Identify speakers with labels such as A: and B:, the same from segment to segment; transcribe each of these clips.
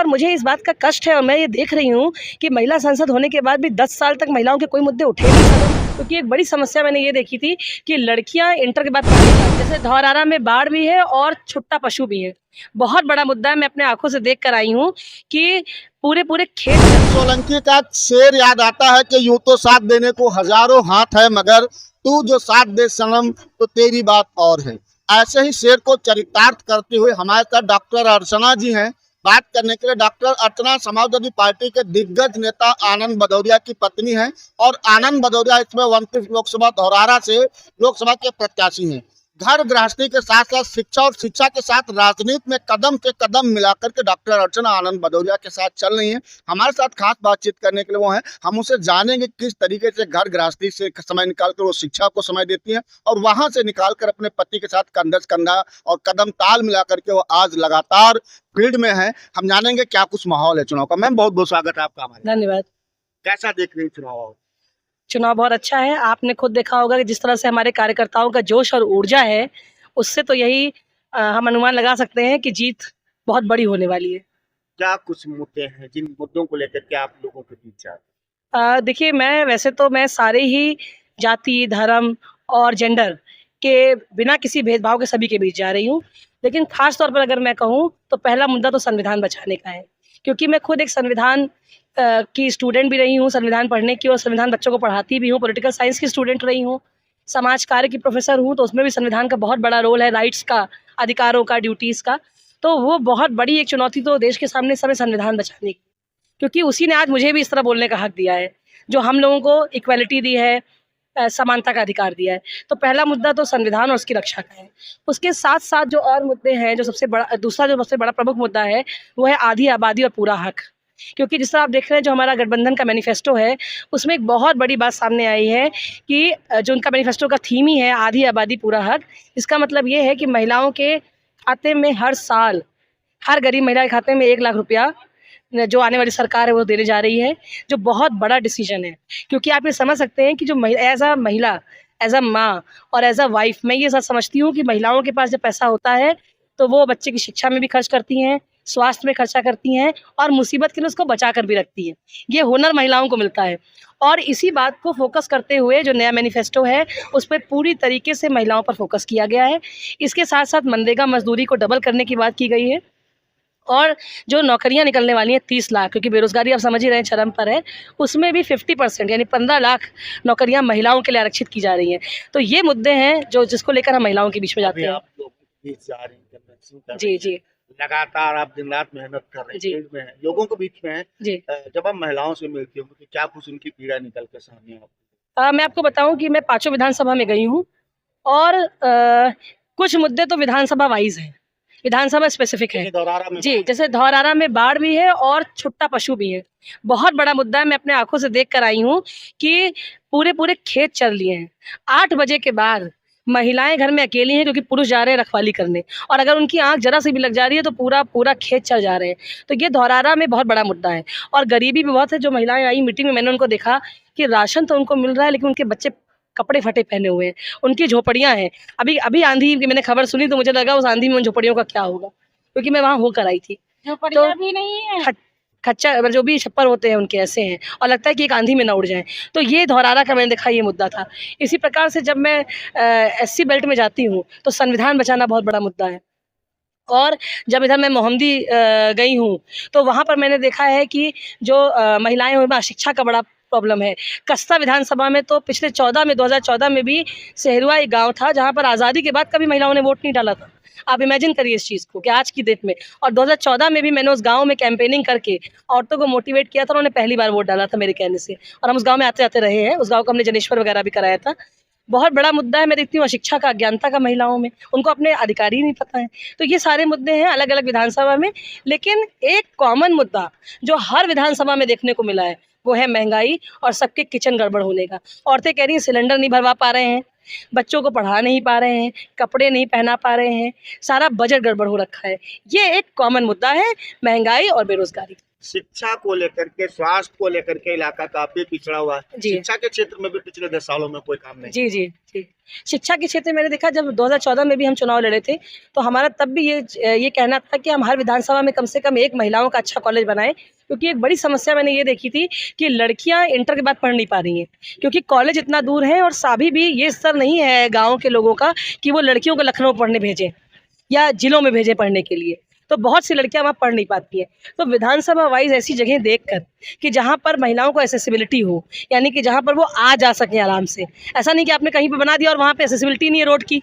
A: और मुझे इस बात का कष्ट है और मैं ये देख रही हूँ कि महिला सांसद होने के बाद भी 10 साल तक महिलाओं के कोई मुद्दे उठे नहीं सदन। क्योंकि एक बड़ी समस्या मैंने ये देखी थी कि लड़कियां इंटर के बाद पढ़ने जाती, जैसे धौरहरा में बाढ़ भी है और छुट्टा पशु भी है। बहुत बड़ा मुद्दा है, मैं अपने आंखों से देख कर आई हूँ कि पूरे पूरे खेत।
B: सोलंकी का शेर याद आता है कि यूं तो साथ देने को हजारों हाथ है, मगर तू जो साथ दे सनम तो तेरी बात और है। ऐसे ही शेर को चरितार्थ करते हुए हमारे साथ डॉक्टर अर्चना जी हैं बात करने के लिए। डॉक्टर अर्चना समाजवादी पार्टी के दिग्गज नेता आनंद भदौरिया की पत्नी हैं और आनंद भदौरिया इसमें 29 लोकसभा धौरहरा से लोकसभा के प्रत्याशी हैं। घर गृहस्थी के साथ साथ शिक्षा और शिक्षा के साथ राजनीति में कदम से कदम मिलाकर के डॉक्टर अर्चना आनंद भदौरिया के साथ चल रही हैं। हमारे साथ खास बातचीत करने के लिए वो हैं। हम उनसे जानेंगे किस तरीके से घर गृहस्थी से समय निकालकर वो शिक्षा को समय देती हैं और वहां से निकालकर अपने पति के साथ कंधा से कंधा और कदम ताल मिलाकर के वो आज लगातार फील्ड में है। हम जानेंगे क्या कुछ माहौल है चुनाव का। मैम बहुत बहुत स्वागत है आपका हमारे।
A: धन्यवाद।
B: कैसा देख रही चुनाव?
A: चुनाव बहुत अच्छा है। आपने खुद देखा होगा कि जिस तरह से हमारे कार्यकर्ताओं का जोश और ऊर्जा है, उससे तो यही हम अनुमान लगा सकते हैं कि जीत बहुत बड़ी होने वाली है।
B: क्या कुछ मुद्दे हैं जिन मुद्दों को लेकर के आप लोगों के बीच
A: देखिए, मैं सारे ही जाति, धर्म और जेंडर के बिना किसी भेदभाव के सभी के बीच जा रही हूँ। लेकिन ख़ास तौर पर अगर मैं कहूँ तो पहला मुद्दा तो संविधान बचाने का है, क्योंकि मैं खुद एक संविधान की स्टूडेंट भी रही हूँ, संविधान पढ़ने की और संविधान बच्चों को पढ़ाती भी हूँ, पॉलिटिकल साइंस की स्टूडेंट रही हूँ, समाज कार्य की प्रोफेसर हूँ, तो उसमें भी संविधान का बहुत बड़ा रोल है, राइट्स का, अधिकारों का, ड्यूटीज़ का। तो वो बहुत बड़ी एक चुनौती तो देश के सामने इस समय संविधान बचाने की, क्योंकि उसी ने आज मुझे भी इस तरह बोलने का हक दिया है, जो हम लोगों को इक्वालिटी दी है, समानता का अधिकार दिया है। तो पहला मुद्दा तो संविधान और उसकी रक्षा का है। उसके साथ साथ जो और मुद्दे हैं, जो सबसे बड़ा प्रमुख मुद्दा है, वो है आधी आबादी और पूरा हक। क्योंकि जिस तरह आप देख रहे हैं, जो हमारा गठबंधन का मैनिफेस्टो है, उसमें एक बहुत बड़ी बात सामने आई है कि जो उनका मैनिफेस्टो का थीम ही है आधी आबादी पूरा हक। इसका मतलब ये है कि महिलाओं के खाते में हर साल, हर गरीब महिला के खाते में 1 लाख रुपया जो आने वाली सरकार है वो देने जा रही है, जो बहुत बड़ा डिसीजन है। क्योंकि आप ये समझ सकते हैं कि जो एज़ अ महिला, एज़ अ माँ और एज़ अ वाइफ, मैं ये सच समझती हूँ कि महिलाओं के पास जब पैसा होता है तो वो बच्चे की शिक्षा में भी खर्च करती हैं, स्वास्थ्य में खर्चा करती हैं और मुसीबत के लिए उसको बचा कर भी रखती हैं। ये हुनर महिलाओं को मिलता है और इसी बात को फोकस करते हुए जो नया मैनिफेस्टो है, उस पर पूरी तरीके से महिलाओं पर फोकस किया गया है। इसके साथ साथ मनरेगा मजदूरी को डबल करने की बात की गई है और जो नौकरियां निकलने वाली हैं 30 लाख, क्योंकि बेरोजगारी आप समझ ही रहे हैं चरम पर है, उसमें भी 50% यानी 15 लाख नौकरियां महिलाओं के लिए आरक्षित की जा रही हैं। तो ये मुद्दे हैं जो जिसको लेकर हम महिलाओं के बीच में जाते हैं।
B: आप लोग बीच जा रही हैं,
A: जी जी
B: लगातार आप दिन रात मेहनत कर रहे हैं, में है, लोगों के बीच में है।
A: जी।
B: जब आप महिलाओं से मिलती होंगी तो क्या कुछ उनकी पीड़ा निकल के सामने
A: मैं आपको बताऊं कि मैं 5 विधानसभा में गई हूँ और कुछ मुद्दे तो विधानसभा वाइज हैं, विधानसभा स्पेसिफिक है। जी, जैसे धौरहरा में बाढ़ भी है और छुट्टा पशु भी है। बहुत बड़ा मुद्दा है, मैं अपने आंखों से देख कर आई हूँ कि पूरे पूरे खेत चल लिए हैं। 8 बजे के बाद महिलाएं घर में अकेली हैं, क्योंकि पुरुष जा रहे हैं रखवाली करने, और अगर उनकी आंख जरा सी भी लग जा रही है तो पूरा पूरा खेत चल जा रहे हैं। तो ये धौरहरा में बहुत बड़ा मुद्दा है और गरीबी भी बहुत है। जो महिलाएं आई मीटिंग में, मैंने उनको देखा कि राशन तो उनको मिल रहा है, लेकिन उनके बच्चे कपड़े फटे पहने हुए हैं, उनकी झोपड़ियाँ हैं। अभी अभी आंधी की मैंने खबर सुनी तो मुझे लगा उस आंधी में उन झोपड़ियों का क्या होगा, क्योंकि मैं वहाँ होकर आई थी।
C: झोपड़ियाँ भी नहीं है,
A: खच्चा जो भी छप्पर होते हैं उनके ऐसे हैं, और लगता है कि एक आंधी में ना उड़ जाएं। तो ये धौरहरा का मैंने देखा ये मुद्दा था। इसी प्रकार से जब मैं SC बेल्ट में जाती हूँ तो संविधान बचाना बहुत बड़ा मुद्दा है। और जब इधर मैं मोहम्मदी गई हूँ तो वहाँ पर मैंने देखा है कि जो महिलाएं हुई, शिक्षा का बड़ा प्रॉब्लम है। कस्ता विधानसभा में तो पिछले 2014 में भी सहरुआ एक गांव था जहां पर आज़ादी के बाद कभी महिलाओं ने वोट नहीं डाला था। आप इमेजिन करिए इस चीज़ को कि आज की डेट में। और 2014 में भी मैंने उस गांव में कैंपेनिंग करके औरतों को मोटिवेट किया था, उन्होंने पहली बार वोट डाला था मेरे कहने से, और हम उस गाँव में आते जाते रहे हैं। उस गाँव को हमने जनेश्वर वगैरह भी कराया था। बहुत बड़ा मुद्दा है, मैं देखती हूँ अशिक्षा का, अज्ञानता का महिलाओं में, उनको अपने अधिकार ही नहीं पता है। तो ये सारे मुद्दे हैं अलग अलग विधानसभा में, लेकिन एक कॉमन मुद्दा जो हर विधानसभा में देखने को मिला है वो है महंगाई और सबके किचन गड़बड़ होने का। औरतें कह रही हैं सिलेंडर नहीं भरवा पा रहे हैं, बच्चों को पढ़ा नहीं पा रहे हैं, कपड़े नहीं पहना पा रहे हैं, सारा बजट गड़बड़ हो रखा है। ये एक कॉमन मुद्दा है, महंगाई और बेरोजगारी।
B: शिक्षा को लेकर के, स्वास्थ्य को लेकर के इलाका काफी पिछड़ा हुआ है।
A: जी।
B: शिक्षा के क्षेत्र में भी पिछले 10 सालों में कोई काम नहीं।
A: जी जी जी। शिक्षा के क्षेत्र में मैंने देखा, जब 2014 में भी हम चुनाव लड़े थे तो हमारा तब भी ये कहना था कि हम हर विधानसभा में कम से कम एक महिलाओं का अच्छा कॉलेज बनाएं, क्योंकि एक बड़ी समस्या मैंने ये देखी थी कि लड़कियां इंटर के बाद पढ़ नहीं पा रही हैं, क्योंकि कॉलेज इतना दूर है और अभी भी ये स्तर नहीं है गाँव के लोगों का कि वो लड़कियों को लखनऊ पढ़ने भेजें या जिलों में भेजें पढ़ने के लिए। तो बहुत सी लड़कियां वहाँ पढ़ नहीं पाती हैं। तो विधानसभा वाइज ऐसी जगह देखकर कि जहाँ पर महिलाओं को एसेसिबिलिटी हो, यानी कि जहाँ पर वो आ जा सकें आराम से, ऐसा नहीं कि आपने कहीं पे बना दिया और वहाँ पे एसेसिबिलिटी नहीं है रोड की।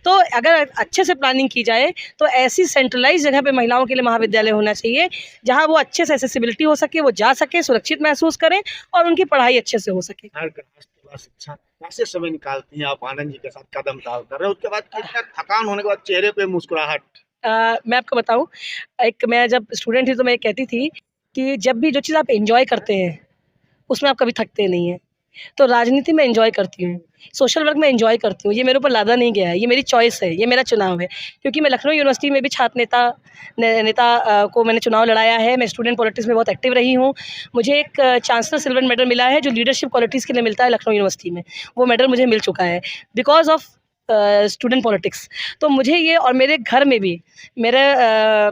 A: तो अगर अच्छे से प्लानिंग की जाए तो ऐसी सेंट्रलाइज जगह पे महिलाओं के लिए महाविद्यालय होना चाहिए, जहाँ वो अच्छे से एसेसिबिलिटी हो सके, वो जा सके, सुरक्षित महसूस करें और उनकी पढ़ाई अच्छे से हो सके।
B: शिक्षा कैसे समय निकालती हैं आप आनंद जी के साथ कदम ताल कर रहे हैं, उसके बाद कितना थकान होने के बाद चेहरे पे मुस्कुराहट?
A: मैं आपको बताऊं, मैं जब स्टूडेंट थी तो मैं कहती थी कि जब भी जो चीज़ आप एंजॉय करते हैं उसमें आप कभी थकते नहीं हैं। तो राजनीति में एंजॉय करती हूँ, सोशल वर्क में एंजॉय करती हूँ। ये मेरे ऊपर लादा नहीं गया है, ये मेरी चॉइस है, ये मेरा चुनाव है। क्योंकि मैं लखनऊ यूनिवर्सिटी में भी छात्र नेता को मैंने चुनाव लड़ाया है। मैं स्टूडेंट पॉलिटिक्स में बहुत एक्टिव रही हूँ। मुझे एक चांसलर सिल्वर मेडल मिला है जो लीडरशिप क्वालिटीज़ के लिए मिलता है लखनऊ यूनिवर्सिटी में, वो मेडल मुझे मिल चुका है बिकॉज ऑफ स्टूडेंट पॉलिटिक्स। तो मुझे ये, और मेरे घर में भी मेरा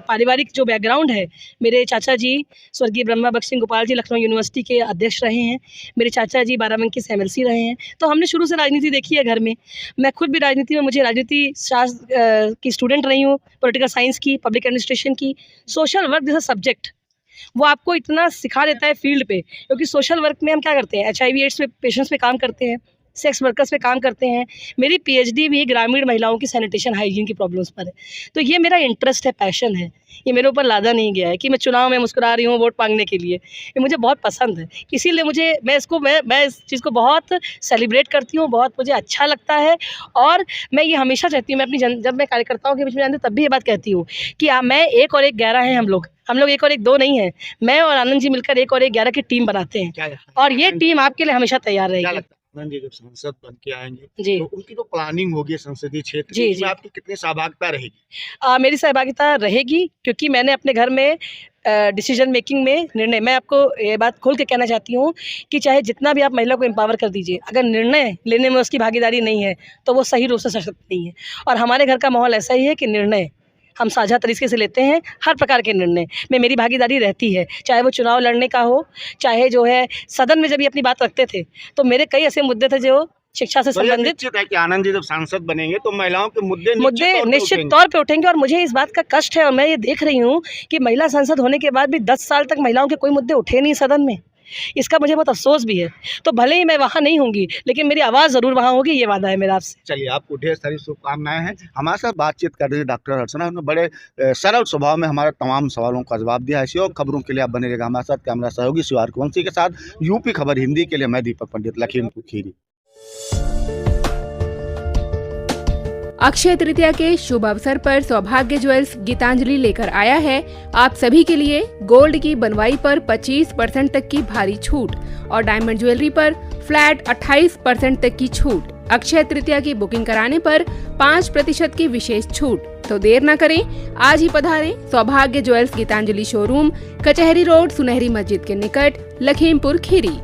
A: पारिवारिक जो बैकग्राउंड है, मेरे चाचा जी स्वर्गीय ब्रह्मा बख्श सिंह गोपाल जी लखनऊ यूनिवर्सिटी के अध्यक्ष रहे हैं, मेरे चाचा जी बाराबंकी से MLC रहे हैं। तो हमने शुरू से राजनीति देखी है घर में। मैं खुद भी राजनीति में, मुझे राजनीति शास्त्र की स्टूडेंट रही हूँ, पॉलिटिकल साइंस की, पब्लिक एडमिनिस्ट्रेशन की। सोशल वर्क जैसा सब्जेक्ट वो आपको इतना सिखा देता है फील्ड पे, क्योंकि सोशल वर्क में हम क्या करते हैं, HIV एड्स पे पेशेंट्स पे काम करते हैं, सेक्स वर्कर्स पे काम करते हैं। मेरी PhD भी ग्रामीण महिलाओं की सैनिटेशन हाइजीन की प्रॉब्लम्स पर है। तो ये मेरा इंटरेस्ट है, पैशन है, ये मेरे ऊपर लादा नहीं गया है कि मैं चुनाव में मुस्कुरा रही हूँ वोट मांगने के लिए। ये मुझे बहुत पसंद है, इसीलिए मैं इस चीज़ को बहुत सेलिब्रेट करती हूँ, बहुत मुझे अच्छा लगता है। और मैं ये हमेशा चाहती हूँ, मैं जब मैं कार्यकर्ताओं के बीच में जाती हूँ तब भी ये बात कहती हूँ कि मैं 1 और 1 11 हैं। हम लोग 1 और 1 2 नहीं है। मैं और आनंद जी मिलकर 1 और 1 11 की टीम बनाते हैं, और ये टीम आपके लिए हमेशा तैयार रहेगी।
B: आनंद जी जब संसद बन के आएंगे
A: जी,
B: तो उनकी जो प्लानिंग होगी संसदीय क्षेत्र
A: जी,
B: में,
A: जी।
B: आपकी कितनी सहभागिता रहेगी?
A: मेरी सहभागिता रहेगी, क्योंकि मैंने अपने घर में डिसीजन मेकिंग में निर्णय, मैं आपको ये बात खोल के कहना चाहती हूँ कि चाहे जितना भी आप महिला को एम्पावर कर दीजिए, अगर निर्णय लेने में उसकी भागीदारी नहीं है तो वो सही रूप से सशक्त नहीं है। और हमारे घर का माहौल ऐसा ही है कि निर्णय हम साझा तरीके से लेते हैं। हर प्रकार के निर्णय में मेरी भागीदारी रहती है, चाहे वो चुनाव लड़ने का हो, चाहे जो है सदन में जब ये अपनी बात रखते थे तो मेरे कई ऐसे मुद्दे थे जो शिक्षा से संबंधित।
B: निश्चित है कि आनंद जी जब सांसद बनेंगे तो महिलाओं के मुद्दे
A: निश्चित तौर पे उठेंगे। और मुझे इस बात का कष्ट है, और मैं ये देख रही हूँ कि महिला सांसद होने के बाद भी 10 साल तक महिलाओं के कोई मुद्दे उठे नहीं सदन में। इसका मुझे बहुत अफसोस भी है। तो भले ही मैं वहाँ नहीं होंगी, लेकिन मेरी आवाज़ ज़रूर वहाँ होगी, ये वादा है मेरा आपसे।
B: चलिए, आपको ढेर सारी शुभकामनाएं हैं। हमारे साथ बातचीत कर रही डॉक्टर अर्चना, उन्होंने बड़े सरल स्वभाव में हमारे तमाम सवालों का जवाब दिया है। ऐसी और खबरों के लिए आप बने रहिएगा हमारे साथ। कैमरा सहयोगी शिवार कुंवंशी के साथ यूपी खबर हिंदी के लिए मैं दीपक पंडित, लखीमपुर खीरी।
D: अक्षय तृतीया के शुभ अवसर पर सौभाग्य ज्वेल्स गीतांजलि लेकर आया है आप सभी के लिए गोल्ड की बनवाई पर 25% तक की भारी छूट और डायमंड ज्वेलरी पर फ्लैट 28% तक की छूट। अक्षय तृतीया की बुकिंग कराने पर 5% की विशेष छूट। तो देर न करें, आज ही पधारें सौभाग्य ज्वेल्स गीतांजलि शोरूम, कचहरी रोड, सुनहरी मस्जिद के निकट, लखीमपुर खीरी।